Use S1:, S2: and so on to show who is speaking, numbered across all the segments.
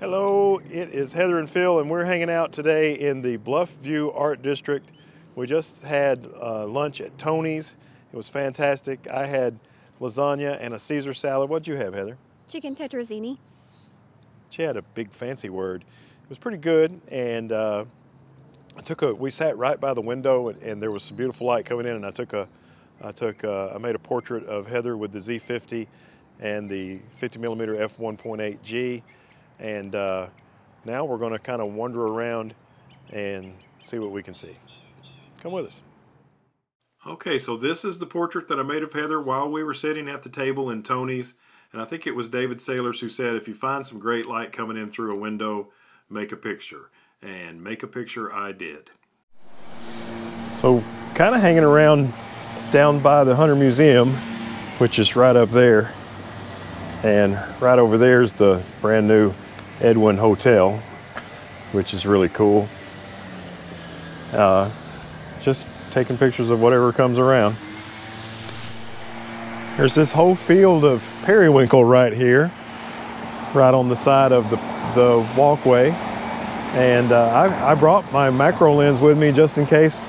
S1: Hello, it is Heather and Phil, and we're hanging out today in the Bluff View Art District. We just had lunch at Tony's. It was fantastic. I had lasagna and a Caesar salad. What'd you have, Heather?
S2: Chicken tetrazzini.
S1: She had a big fancy word. It was pretty good, and we sat right by the window, and there was some beautiful light coming in, and I made a portrait of Heather with the Z50 and the 50mm f1.8G. And now we're going to kind of wander around and see what we can see. Come with us. Okay, so this is the portrait that I made of Heather while we were sitting at the table in Tony's. And I think it was David Sailors who said, if you find some great light coming in through a window, make a picture. And make a picture I did. So kind of hanging around down by the Hunter Museum, which is right up there. And right over there is the brand new Edwin Hotel, which is really cool. Just taking pictures of whatever comes around. There's this whole field of periwinkle right here, right on the side of the walkway. And I brought my macro lens with me just in case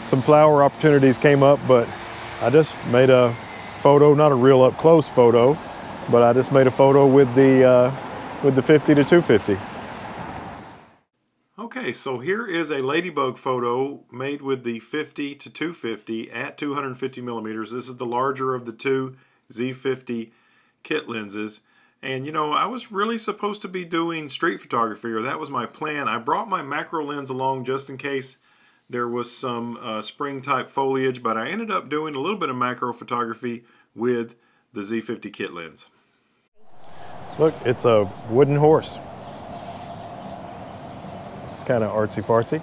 S1: some flower opportunities came up, but I just made a photo, not a real up close photo, but I just made a photo with the 50 to 250. Okay, so here is a ladybug photo made with the 50 to 250 at 250 millimeters. This is the larger of the two Z50 kit lenses. And you know, I was really supposed to be doing street photography, or that was my plan. I brought my macro lens along just in case there was some spring type foliage, but I ended up doing a little bit of macro photography with the Z50 kit lens. Look, it's a wooden horse. Kind of artsy-fartsy.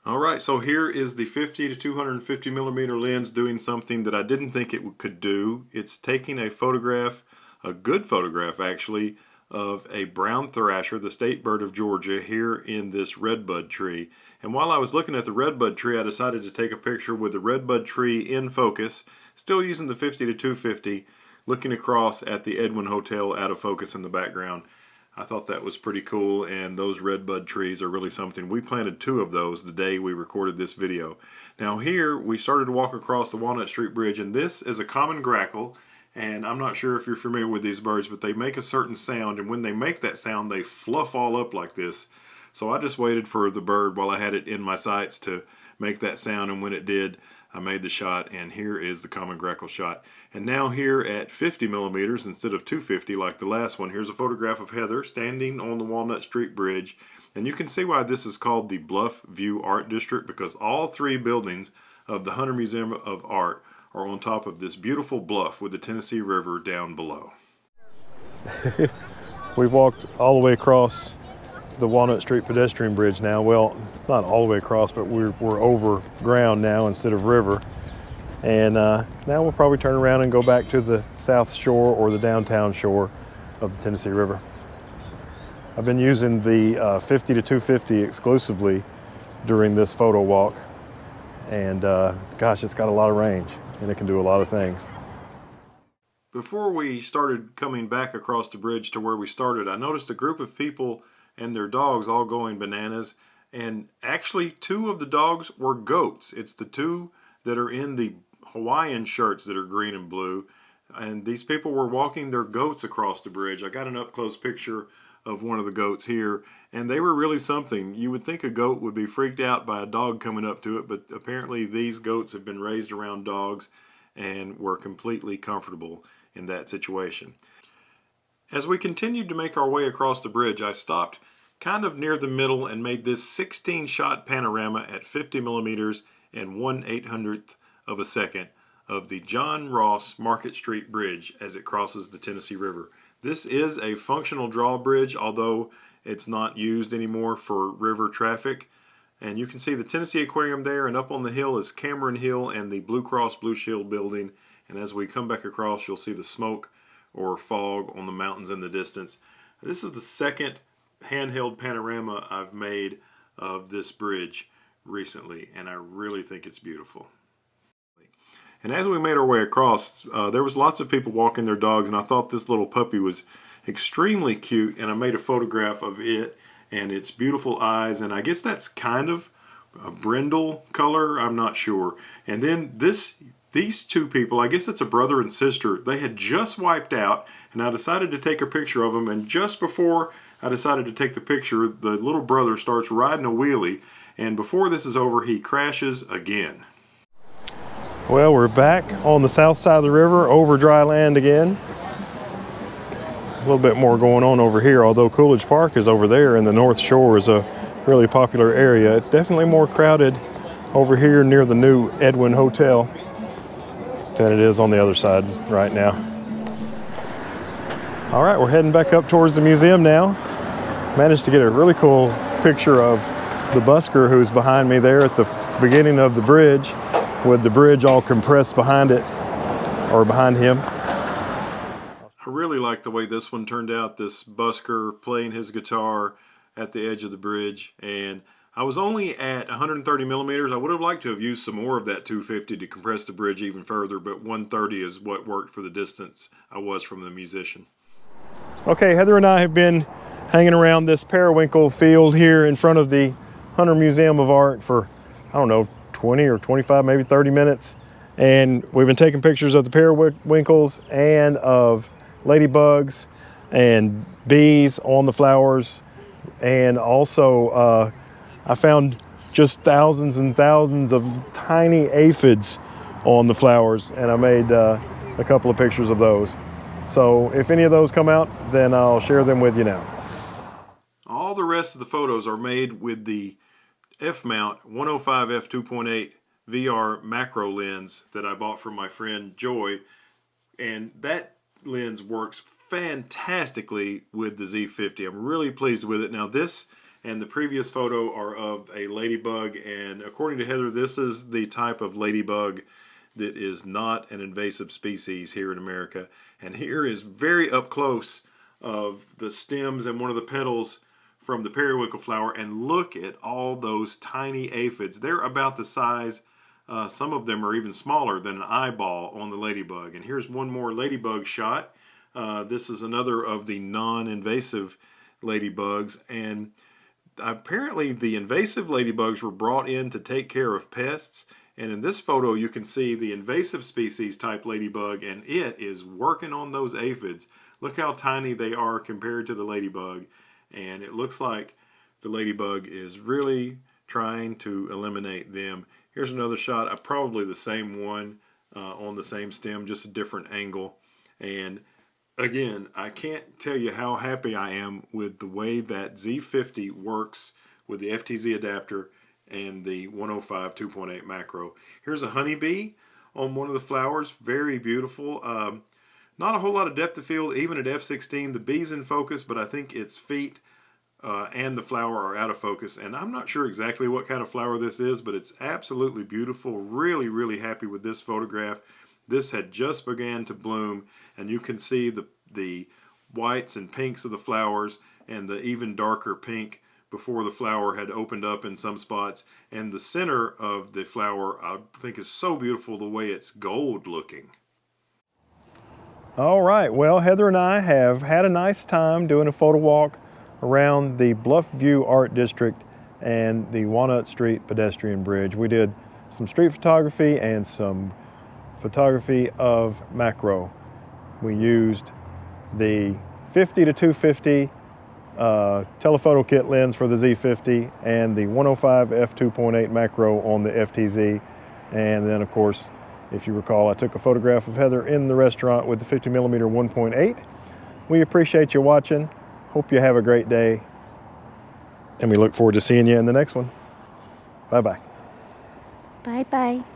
S1: All right, so here is the 50 to 250 millimeter lens doing something that I didn't think it could do. It's taking a photograph, a good photograph actually, of a brown thrasher, the state bird of Georgia, here in this redbud tree. And while I was looking at the redbud tree, I decided to take a picture with the redbud tree in focus, still using the 50 to 250, looking across at the Edwin Hotel out of focus in the background. I thought that was pretty cool, and those redbud trees are really something. We planted 2 of those the day we recorded this video. Now here, we started to walk across the Walnut Street Bridge, and this is a common grackle, and I'm not sure if you're familiar with these birds, but they make a certain sound, and when they make that sound, they fluff all up like this. So I just waited for the bird while I had it in my sights to make that sound, and when it did, I made the shot, and here is the common grackle shot. And now here at 50 millimeters instead of 250 like the last one, here's a photograph of Heather standing on the Walnut Street Bridge. And you can see why this is called the Bluff View Art District, because all 3 buildings of the Hunter Museum of Art are on top of this beautiful bluff with the Tennessee River down below. We've walked all the way across the Walnut Street pedestrian bridge now. Well, not all the way across, but we're over ground now instead of river. And now we'll probably turn around and go back to the south shore or the downtown shore of the Tennessee River. I've been using the 50 to 250 exclusively during this photo walk. And gosh, it's got a lot of range and it can do a lot of things. Before we started coming back across the bridge to where we started, I noticed a group of people and their dogs all going bananas, and actually 2 of the dogs were goats. It's the 2 that are in the Hawaiian shirts that are green and blue, and these people were walking their goats across the bridge. I got an up-close picture of one of the goats here, and they were really something. You would think a goat would be freaked out by a dog coming up to it, but apparently these goats have been raised around dogs and were completely comfortable in that situation. As we continued to make our way across the bridge, I stopped kind of near the middle and made this 16-shot panorama at 50 millimeters and 1/800th of a second of the John Ross Market Street Bridge as it crosses the Tennessee River. This is a functional drawbridge, although it's not used anymore for river traffic. And you can see the Tennessee Aquarium there, and up on the hill is Cameron Hill and the Blue Cross Blue Shield building. And as we come back across, you'll see the smoke or fog on the mountains in the distance. This is the second handheld panorama I've made of this bridge recently, and I really think it's beautiful. And as we made our way across, there was lots of people walking their dogs, and I thought this little puppy was extremely cute, and I made a photograph of it and its beautiful eyes, and I guess that's kind of a brindle color, I'm not sure. And then these two people, I guess it's a brother and sister, they had just wiped out, and I decided to take a picture of them, and just before I decided to take the picture, the little brother starts riding a wheelie, and before this is over, he crashes again. Well, we're back on the south side of the river, over dry land again. A little bit more going on over here, although Coolidge Park is over there and the North Shore is a really popular area. It's definitely more crowded over here near the new Edwin Hotel than it is on the other side right now. All right, we're heading back up towards the museum now. Managed to get a really cool picture of the busker who's behind me there at the beginning of the bridge, with the bridge all compressed behind it, or behind him. I really like the way this one turned out, this busker playing his guitar at the edge of the bridge. And I was only at 130 millimeters. I would have liked to have used some more of that 250 to compress the bridge even further, but 130 is what worked for the distance I was from the musician. Okay, Heather and I have been hanging around this periwinkle field here in front of the Hunter Museum of Art for, I don't know, 20 or 25, maybe 30 minutes. And we've been taking pictures of the periwinkles and of ladybugs and bees on the flowers. And also I found just thousands and thousands of tiny aphids on the flowers, and I made a couple of pictures of those. So if any of those come out, then I'll share them with you now. All the rest of the photos are made with the F-mount 105 f2.8 VR macro lens that I bought from my friend Joy, and that lens works fantastically with the Z50. I'm really pleased with it. Now this and the previous photo are of a ladybug, and according to Heather, this is the type of ladybug that is not an invasive species here in America. And here is very up close of the stems and one of the petals from the periwinkle flower, and look at all those tiny aphids. They're about the size, some of them are even smaller than an eyeball on the ladybug. And here's one more ladybug shot. This is another of the non-invasive ladybugs, and apparently the invasive ladybugs were brought in to take care of pests. And in this photo you can see the invasive species type ladybug, and it is working on those aphids. Look how tiny they are compared to the ladybug, and it looks like the ladybug is really trying to eliminate them. Here's another shot of probably the same one on the same stem, just a different angle. And again, I can't tell you how happy I am with the way that Z50 works with the FTZ adapter and the 105 2.8 macro. Here's a honeybee on one of the flowers, very beautiful. Not a whole lot of depth of field, even at f16. The bee's in focus, but I think its feet and the flower are out of focus. And I'm not sure exactly what kind of flower this is, but it's absolutely beautiful. Really, really happy with this photograph. This had just began to bloom, and you can see the whites and pinks of the flowers and the even darker pink before the flower had opened up in some spots. And the center of the flower I think is so beautiful, the way it's gold looking. All right, well, Heather and I have had a nice time doing a photo walk around the Bluff View Art District and the Walnut Street pedestrian bridge. We did some street photography and some photography of macro. We used the 50 to 250 telephoto kit lens for the Z50 and the 105 f2.8 macro on the FTZ. And then of course, if you recall, I took a photograph of Heather in the restaurant with the 50mm 1.8. We appreciate you watching. Hope you have a great day, and we look forward to seeing you in the next one. Bye-bye.
S2: Bye-bye.